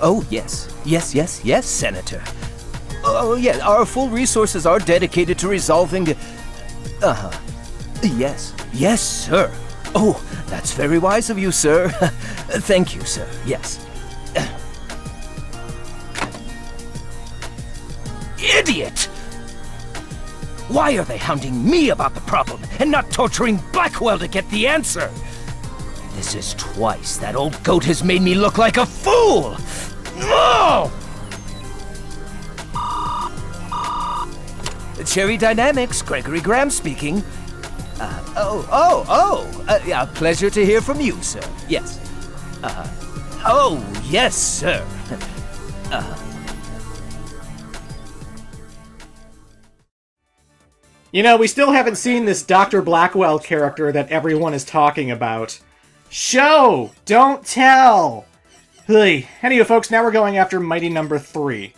Oh, yes. Yes, Senator. Oh, yeah, our full resources are dedicated to resolving... Yes, sir. Oh, that's very wise of you, sir. Thank you, sir. Yes. Idiot! Why are they hounding me about the problem and not torturing Blackwell to get the answer? This is twice that old goat has made me look like a fool! No! Cherry Dynamics, Gregory Graham speaking. Yeah, pleasure to hear from you, sir. Yes. Yes, sir. You know, we still haven't seen this Dr. Blackwell character that everyone is talking about. Show! Don't tell! Hey, anyway, folks, now we're going after Mighty Number 3.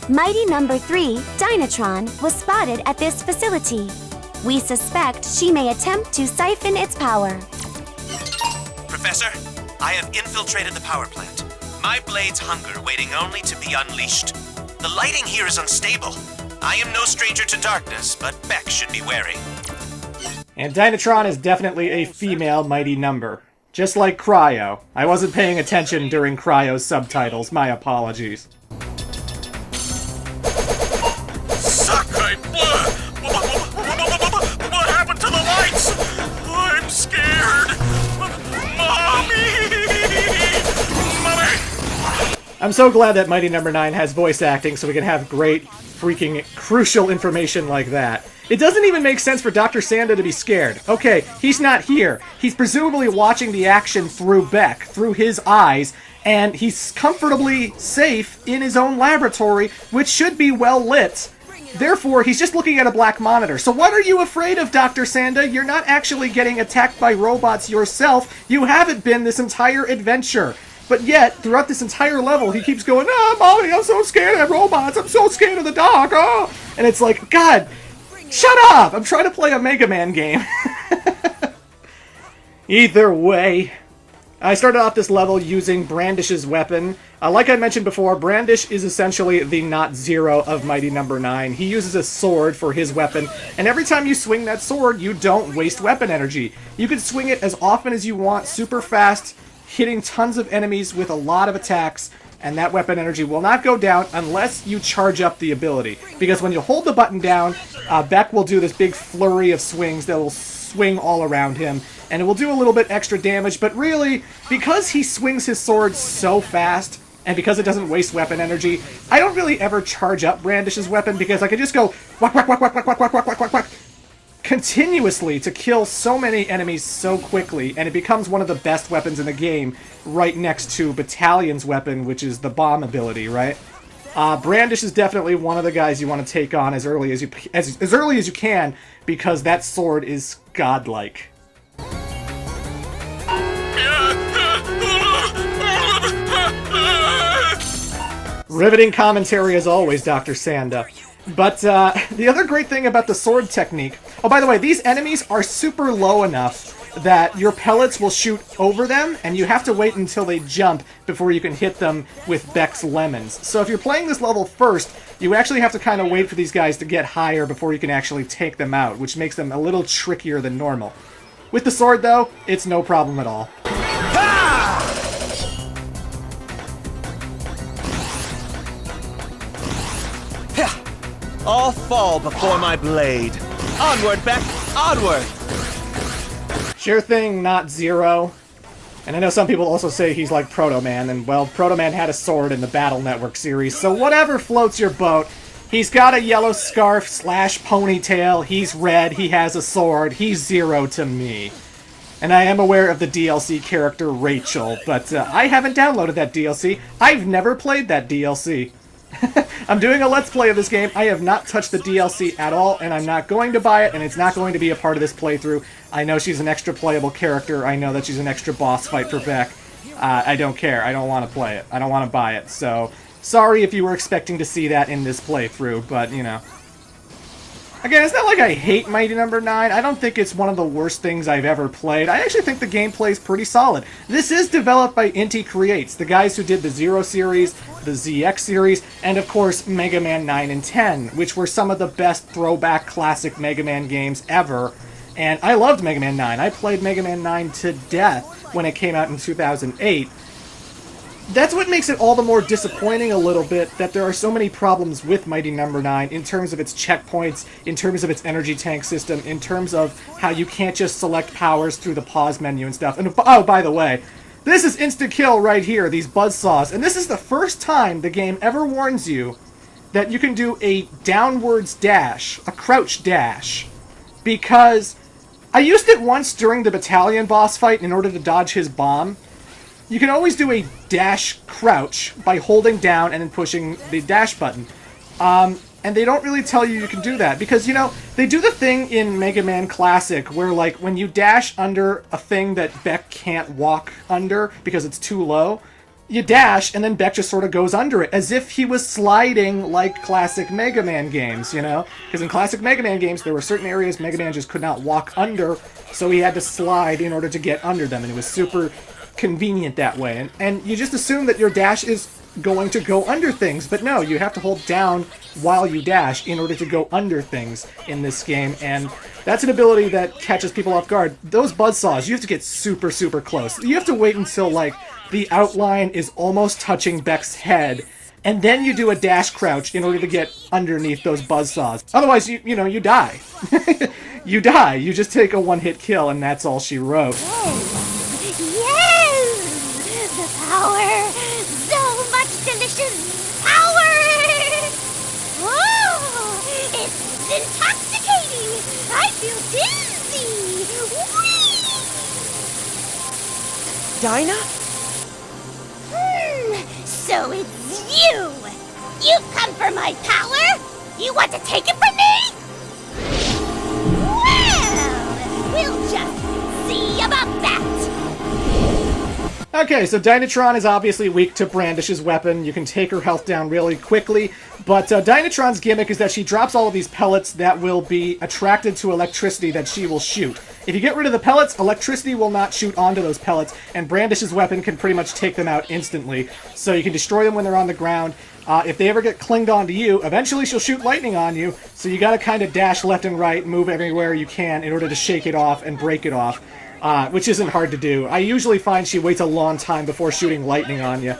Mighty Number 3, Dyna Tron, was spotted at this facility. We suspect she may attempt to siphon its power. Professor, I have infiltrated the power plant. My blades hunger, waiting only to be unleashed. The lighting here is unstable. I am no stranger to darkness, but Beck should be wary. And Dyna Tron is definitely a female Mighty Number. Just like Cryo. I wasn't paying attention during Cryo's subtitles, my apologies. Sakai! What happened to the lights? I'm scared! Mommy! I'm so glad that Mighty Number 9 has voice acting so we can have great, freaking, crucial information like that. It doesn't even make sense for Dr. Sanda to be scared. Okay, he's not here. He's presumably watching the action through Beck, through his eyes, and he's comfortably safe in his own laboratory, which should be well lit. Therefore, he's just looking at a black monitor. So what are you afraid of, Dr. Sanda? You're not actually getting attacked by robots yourself. You haven't been this entire adventure. But yet, throughout this entire level, he keeps going, "Ah, Mommy, I'm so scared of robots. I'm so scared of the dark. Oh!" And it's like, God, shut up! I'm trying to play a Mega Man game. Either way, I started off this level using Brandish's weapon. Like I mentioned before, Brandish is essentially the Not Zero of Mighty Number 9. He uses a sword for his weapon, and every time you swing that sword, you don't waste weapon energy. You can swing it as often as you want, super fast, hitting tons of enemies with a lot of attacks, and that weapon energy will not go down unless you charge up the ability. Because when you hold the button down, Beck will do this big flurry of swings that will swing all around him, and it will do a little bit extra damage, but really, because he swings his sword so fast, and because it doesn't waste weapon energy, I don't really ever charge up Brandish's weapon, because I can just go whack, whack, whack, whack, whack, whack, whack, whack, whack, whack, continuously to kill so many enemies so quickly, and it becomes one of the best weapons in the game, right next to Battalion's weapon, which is the bomb ability, right? Brandish is definitely one of the guys you want to take on as early as you can, because that sword is godlike. Riveting commentary as always, Dr. Sanda. But the other great thing about the sword technique... Oh, by the way, these enemies are super low enough that your pellets will shoot over them, and you have to wait until they jump before you can hit them with Beck's lemons. So if you're playing this level first, you actually have to kind of wait for these guys to get higher before you can actually take them out, which makes them a little trickier than normal. With the sword, though, it's no problem at all. All fall before my blade. Onward, Beck! Onward! Sure thing, Not Zero. And I know some people also say he's like Proto Man, and well, Proto Man had a sword in the Battle Network series, so whatever floats your boat. He's got a yellow scarf / ponytail, he's red, he has a sword, he's Zero to me. And I am aware of the DLC character Rachel, but I haven't downloaded that DLC. I've never played that DLC. I'm doing a Let's Play of this game. I have not touched the DLC at all, and I'm not going to buy it, and it's not going to be a part of this playthrough. I know she's an extra playable character. I know that she's an extra boss fight for Beck. I don't care. I don't want to play it. I don't want to buy it. So, sorry if you were expecting to see that in this playthrough, but, you know. Again, it's not like I hate Mighty Number 9. I don't think it's one of the worst things I've ever played. I actually think the gameplay's pretty solid. This is developed by Inti Creates, the guys who did the Zero series, the ZX series, and of course Mega Man 9 and 10, which were some of the best throwback classic Mega Man games ever. And I loved Mega Man 9. I played Mega Man 9 to death when it came out in 2008. That's what makes it all the more disappointing a little bit, that there are so many problems with Mighty Number 9 in terms of its checkpoints, in terms of its energy tank system, in terms of how you can't just select powers through the pause menu and stuff. And oh, by the way, this is insta-kill right here, these buzzsaws. And this is the first time the game ever warns you that you can do a downwards dash, a crouch dash. Because I used it once during the Battalion boss fight in order to dodge his bomb. You can always do a dash crouch by holding down and then pushing the dash button. And they don't really tell you can do that. Because, you know, they do the thing in Mega Man Classic where, like, when you dash under a thing that Beck can't walk under because it's too low, you dash and then Beck just sort of goes under it, as if he was sliding like classic Mega Man games, you know? Because in classic Mega Man games, there were certain areas Mega Man just could not walk under, so he had to slide in order to get under them, and it was super convenient that way. And you just assume that your dash is going to go under things, but no, you have to hold down while you dash in order to go under things in this game, and that's an ability that catches people off guard. Those buzzsaws, you have to get super, super close. You have to wait until, like, the outline is almost touching Beck's head, and then you do a dash crouch in order to get underneath those buzzsaws. Otherwise, you know, you die. You die. You just take a one-hit kill, and that's all she wrote. The power! So much delicious power! Oh, it's intoxicating! I feel dizzy! Whee! Dyna? So it's you! You've come for my power? You want to take it from me? Well, we'll just see about that! Okay, so Dyna Tron is obviously weak to Brandish's weapon. You can take her health down really quickly, but Dyna Tron's gimmick is that she drops all of these pellets that will be attracted to electricity that she will shoot. If you get rid of the pellets, electricity will not shoot onto those pellets, and Brandish's weapon can pretty much take them out instantly. So you can destroy them when they're on the ground. If they ever get clinged onto you, eventually she'll shoot lightning on you, so you gotta kind of dash left and right, move everywhere you can in order to shake it off and break it off. Which isn't hard to do. I usually find she waits a long time before shooting lightning on you.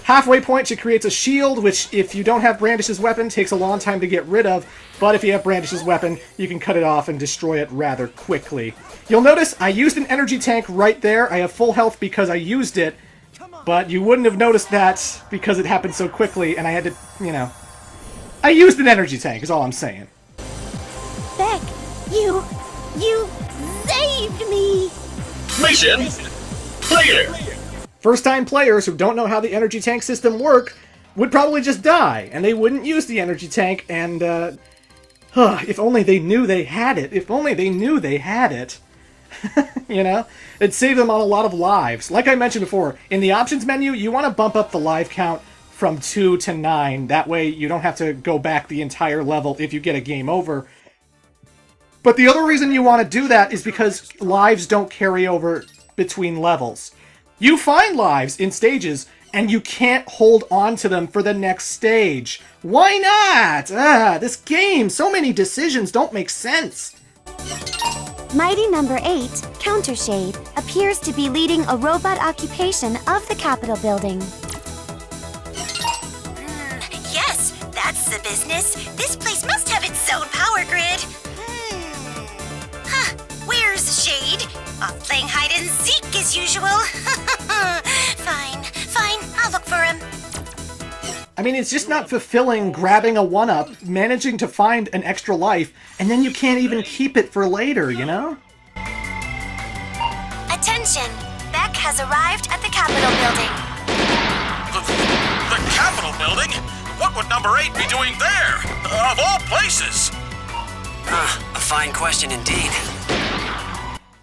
Halfway point, she creates a shield, which, if you don't have Brandish's weapon, takes a long time to get rid of, but if you have Brandish's weapon, you can cut it off and destroy it rather quickly. You'll notice I used an energy tank right there. I have full health because I used it, but you wouldn't have noticed that because it happened so quickly, and I had to, you know... I used an energy tank, is all I'm saying. Beck, you saved me! Mission clear! First-time players who don't know how the energy tank system work would probably just die, and they wouldn't use the energy tank, and, if only they knew they had it. If only they knew they had it. You know? It'd save them on a lot of lives. Like I mentioned before, in the options menu, you want to bump up the life count from 2 to 9. That way you don't have to go back the entire level if you get a game over. But the other reason you want to do that is because lives don't carry over between levels. You find lives in stages, and you can't hold on to them for the next stage. Why not? This game, so many decisions don't make sense. Mighty Number 8, Countershade, appears to be leading a robot occupation of the Capitol building. Yes, that's the business. This place must have its own power grid. Where's Shade? Off playing hide and seek as usual. Fine, I'll look for him. I mean, it's just not fulfilling grabbing a 1-up, managing to find an extra life, and then you can't even keep it for later, you know? Attention! Beck has arrived at the Capitol building. The Capitol building? What would number 8 be doing there? Of all places! A fine question indeed.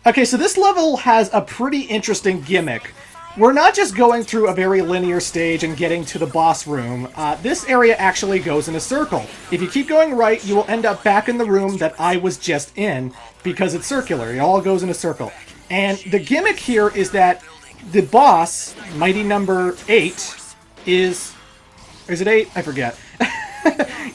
Okay, so this level has a pretty interesting gimmick. we're not just going through a very linear stage and getting to the boss room. This area actually goes in a circle. If you keep going right, you will end up back in the room that I was just in, because it's circular. It all goes in a circle. And the gimmick here is that the boss, Mighty Number 8, is it 8? I forget.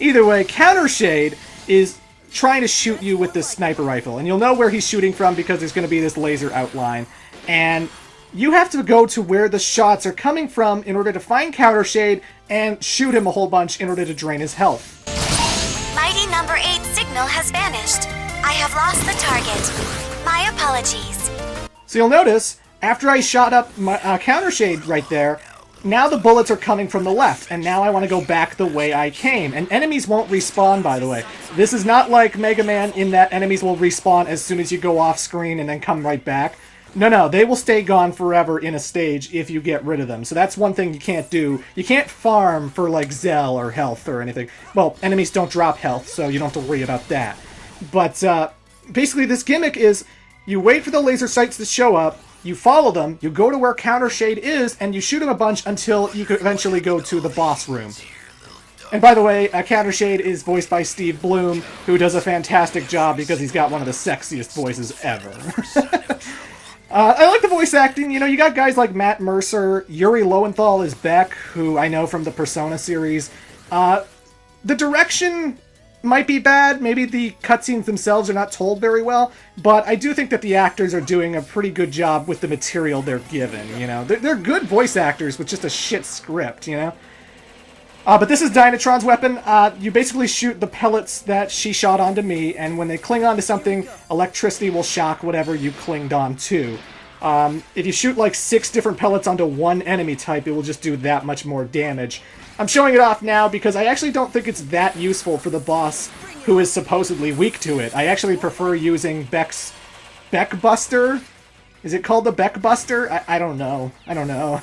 Either way, Countershade is trying to shoot you with this sniper rifle. And you'll know where he's shooting from because there's going to be this laser outline. And you have to go to where the shots are coming from in order to find Countershade and shoot him a whole bunch in order to drain his health. Mighty Number 8 signal has vanished. I have lost the target. My apologies. So you'll notice, after I shot up my Countershade right there, now the bullets are coming from the left, and now I want to go back the way I came. And enemies won't respawn, by the way. This is not like Mega Man in that enemies will respawn as soon as you go off screen and then come right back. No, they will stay gone forever in a stage if you get rid of them. So that's one thing you can't do. You can't farm for, like, Zell or health or anything. Well, enemies don't drop health, so you don't have to worry about that. But, basically this gimmick is, you wait for the laser sights to show up, you follow them, you go to where Countershade is, and you shoot him a bunch until you could eventually go to the boss room. And by the way, Countershade is voiced by Steve Bloom, who does a fantastic job because he's got one of the sexiest voices ever. I like the voice acting. You know, you got guys like Matt Mercer, Yuri Lowenthal is Beck, who I know from the Persona series. The direction might be bad. Maybe the cutscenes themselves are not told very well, but I do think that the actors are doing a pretty good job with the material they're given, you know. They're good voice actors with just a shit script, you know. But this is Dyna Tron's weapon. You basically shoot the pellets that she shot onto me, and when they cling onto something, electricity will shock whatever you clinged on to. If you shoot like 6 different pellets onto one enemy type, it will just do that much more damage. I'm showing it off now because I actually don't think it's that useful for the boss who is supposedly weak to it. I actually prefer using Beck's Beck Buster. Is it called the Beck Buster? I don't know. I don't know.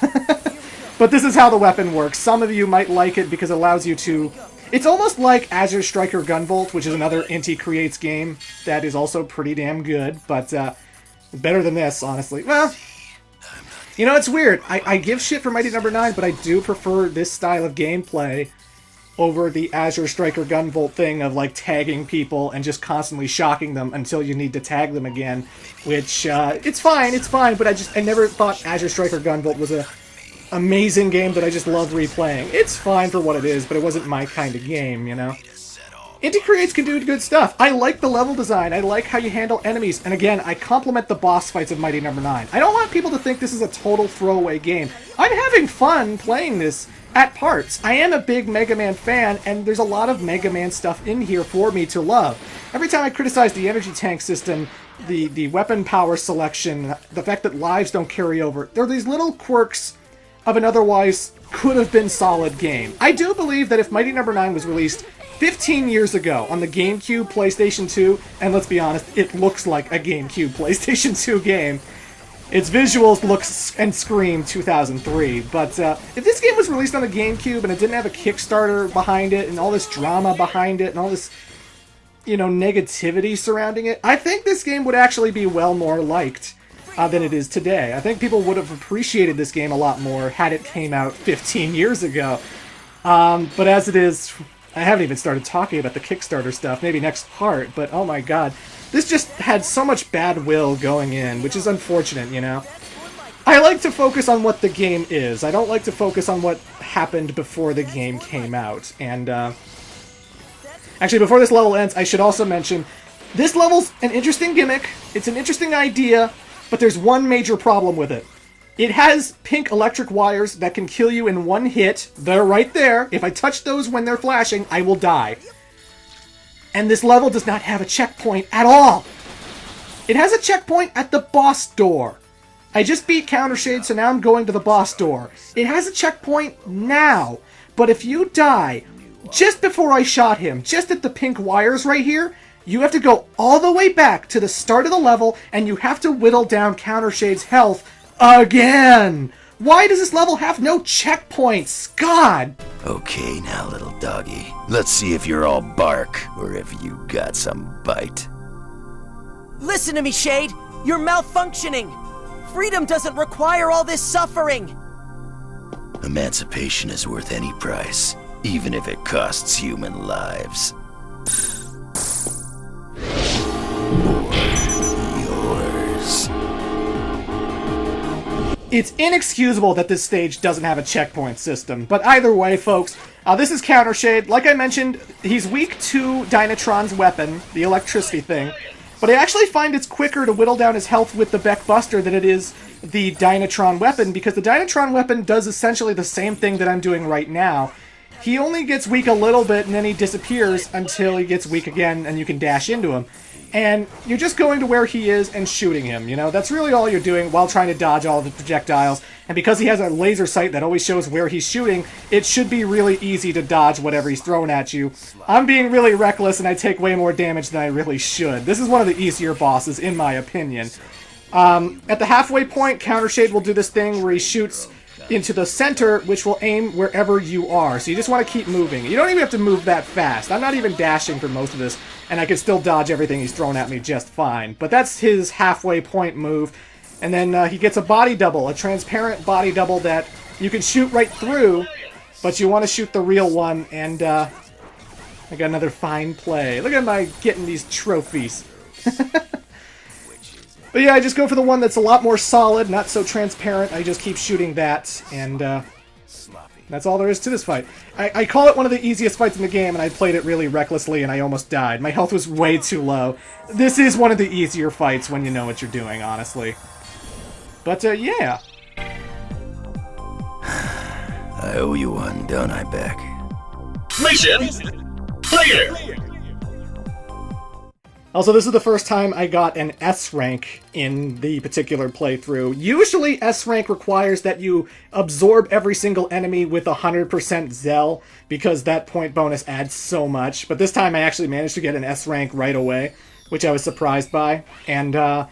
But this is how the weapon works. Some of you might like it because it allows you to... It's almost like Azure Striker Gunvolt, which is another Inti Creates game that is also pretty damn good, but better than this, honestly. Well, you know, it's weird. I give shit for Mighty Number 9, but I do prefer this style of gameplay over the Azure Striker Gunvolt thing of, like, tagging people and just constantly shocking them until you need to tag them again, which, it's fine, but I never thought Azure Striker Gunvolt was a amazing game that I just love replaying. It's fine for what it is, but it wasn't my kind of game, you know? Inti Creates can do good stuff. I like the level design. I like how you handle enemies. And again, I compliment the boss fights of Mighty Number 9. I don't want people to think this is a total throwaway game. I'm having fun playing this at parts. I am a big Mega Man fan, and there's a lot of Mega Man stuff in here for me to love. Every time I criticize the energy tank system, the weapon power selection, the fact that lives don't carry over, there are these little quirks of an otherwise could have been solid game. I do believe that if Mighty Number 9 was released 15 years ago on the GameCube, PlayStation 2, and let's be honest, it looks like a GameCube, PlayStation 2 game. Its visuals look and scream 2003, but if this game was released on the GameCube and it didn't have a Kickstarter behind it and all this drama behind it and all this, you know, negativity surrounding it, I think this game would actually be well more liked than it is today. I think people would have appreciated this game a lot more had it came out 15 years ago. But as it is, I haven't even started talking about the Kickstarter stuff, maybe next part, but oh my god. This just had so much bad will going in, which is unfortunate, you know? I like to focus on what the game is. I don't like to focus on what happened before the game came out. And, actually, before this level ends, I should also mention, this level's an interesting gimmick, it's an interesting idea, but there's one major problem with it. It has pink electric wires that can kill you in one hit. They're right there. If I touch those when they're flashing, I will die. And this level does not have a checkpoint at all. It has a checkpoint at the boss door. I just beat Countershade, so now I'm going to the boss door. It has a checkpoint now. But if you die just before I shot him, just at the pink wires right here, you have to go all the way back to the start of the level, and you have to whittle down Countershade's health again! Why does this level have no checkpoints? God! Okay, now, little doggy. Let's see if you're all bark, or if you got some bite. Listen to me, Shade! You're malfunctioning! Freedom doesn't require all this suffering! Emancipation is worth any price, even if it costs human lives. Yours. It's inexcusable that this stage doesn't have a checkpoint system, but either way, folks, this is Countershade. Like I mentioned, he's weak to Dyna Tron's weapon, the electricity thing, but I actually find it's quicker to whittle down his health with the Beck Buster than it is the Dyna Tron weapon, because the Dyna Tron weapon does essentially the same thing that I'm doing right now. He only gets weak a little bit, and then he disappears until he gets weak again, and you can dash into him. And you're just going to where he is and shooting him, you know? That's really all you're doing while trying to dodge all the projectiles. And because he has a laser sight that always shows where he's shooting, it should be really easy to dodge whatever he's throwing at you. I'm being really reckless, and I take way more damage than I really should. This is one of the easier bosses, in my opinion. At the halfway point, Countershade will do this thing where he shoots into the center, which will aim wherever you are. So you just want to keep moving. You don't even have to move that fast. I'm not even dashing for most of this, and I can still dodge everything he's throwing at me just fine. But that's his halfway point move. And then he gets a body double, a transparent body double that you can shoot right through, but you want to shoot the real one, and I got another fine play. Look at my getting these trophies. But yeah, I just go for the one that's a lot more solid, not so transparent. I just keep shooting that, and that's all there is to this fight. I call it one of the easiest fights in the game, and I played it really recklessly, and I almost died. My health was way too low. This is one of the easier fights when you know what you're doing, honestly. But, yeah. I owe you one, don't I, Beck? Mission clear! Also, this is the first time I got an S rank in the particular playthrough. Usually, S rank requires that you absorb every single enemy with 100% Zell, because that point bonus adds so much. But this time I actually managed to get an S rank right away, which I was surprised by. And I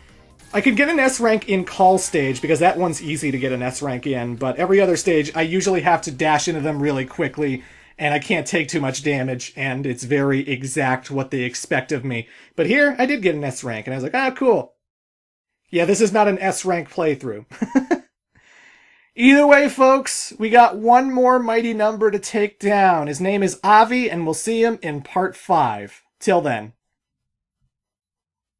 could get an S rank in Call stage, because that one's easy to get an S rank in, but every other stage I usually have to dash into them really quickly, and I can't take too much damage, and it's very exact what they expect of me. But here, I did get an S rank, and I was like, ah, cool. Yeah, this is not an S rank playthrough. Either way, folks, we got one more mighty number to take down. His name is Avi, and we'll see him in part 5. Till then.